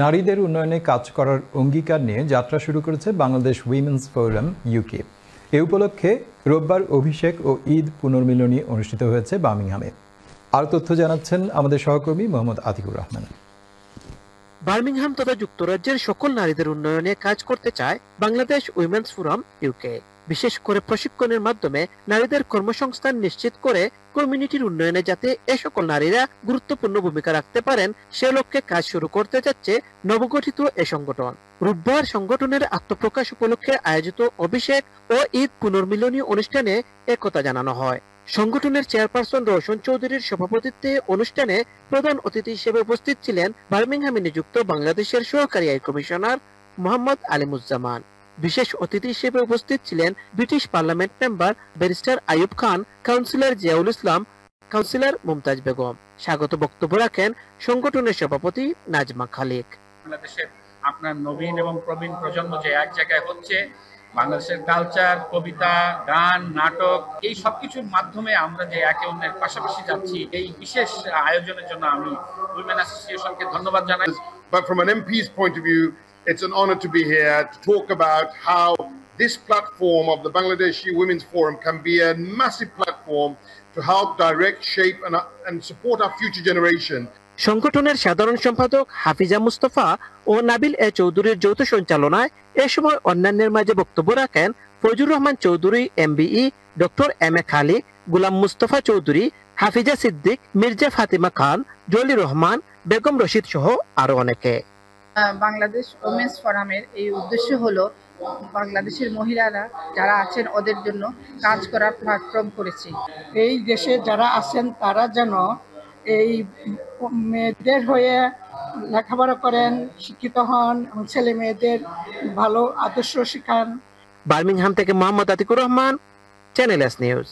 নারীদের উন্নয়নে কাজ করার অঙ্গীকার নিয়ে যাত্রা শুরু করেছে বাংলাদেশ উইমেন্স ফোরাম ইউকে। এ উপলক্ষে রোববার অভিষেক ও ঈদ পুনর্মিলনী অনুষ্ঠিত হয়েছে বার্মিংহামে। আর তথ্য জানাচ্ছেন আমাদের সহকর্মী মোহাম্মদ আতিকুর রহমান। বার্মিংহাম তথা যুক্তরাজ্যের সকল নারীদের উন্নয়নে কাজ করতে চায় বাংলাদেশ উইমেন্স ফোরাম ইউকে। বিশেষ করে প্রশিক্ষণের মাধ্যমে নারীদের কর্মসংস্থান নিশ্চিত করে কমিউনিটির উন্নয়নে যাতে এ সকল নারীরা গুরুত্বপূর্ণ ভূমিকা রাখতে পারেন সে লক্ষ্যে কাজ শুরু করতে যাচ্ছে নবগঠিত এ সংগঠন। রোববার সংগঠনের আত্মপ্রকাশ উপলক্ষে আয়োজিত অভিষেক ও ঈদ পুনর্মিলনী অনুষ্ঠানে একথা জানানো হয়। সংগঠনের চেয়ারপারসন রওশন চৌধুরীর সভাপতিত্বে অনুষ্ঠানে প্রধান অতিথি হিসেবে উপস্থিত ছিলেন বার্মিংহামে নিযুক্ত বাংলাদেশের সহকারী হাই কমিশনার মোহাম্মদ আলিমুজ্জামান। বিশেষ অতিথি হিসেবে উপস্থিত ছিলেন British parliament member barrister Ayub Khan, councillor Ziaul Islam, councillor Mumtaz Begum. স্বাগত বক্তব্য রাখেন সংগঠনের সভাপতি নাজমা খালিক। বাংলাদেশের আপনার নবীন এবং প্রবীণ প্রজন্ম যে এক জায়গায় হচ্ছে, বাংলাদেশের কালচার, কবিতা, গান, নাটক, এই সবকিছুর মাধ্যমে আমরা যে একে অন্যের পাশাপাশি যাচ্ছি, এই বিশেষ আয়োজনের জন্য আমি উইমেন অ্যাসোসিয়েশনকে ধন্যবাদ জানাই। But from an MP's point of view, it's an honor to be here to talk about how this platform of the Bangladeshi Women's Forum can be a massive platform to help direct, shape and support our future generation. সংগঠনের সাধারণ সম্পাদক হাফিজা মুস্তফা ও নাবিল এ চৌধুরীর যৌথ সঞ্চালনায় এ সময় অন্যান্যের মাঝে বক্তব্য রাখেন Fazlur Rahman Chowdhury MBE, doctor M A খালিক, গোলাম মুস্তফা চৌধুরী, হাফিজা সিদ্দিক, মির্জা ফাতিমা খান, জলি রহমান, বেগম রশিদ সহ আরো অনেকে। বাংলাদেশ উইমেন্স ফোরামের এই উদ্দেশ্য হলো বাংলাদেশের মহিলারা যারা আছেন ওদের জন্য কাজ করার প্ল্যাটফর্ম করেছি। এই দেশে যারা আছেন তারা যেন এই মেয়েদের হয়ে লেখাপড়া করেন, শিক্ষিত হন এবং ছেলে মেয়েদের ভালো আদর্শ শিখান। বার্মিংহাম থেকে Mohammad Atikur Rahman, channel S news.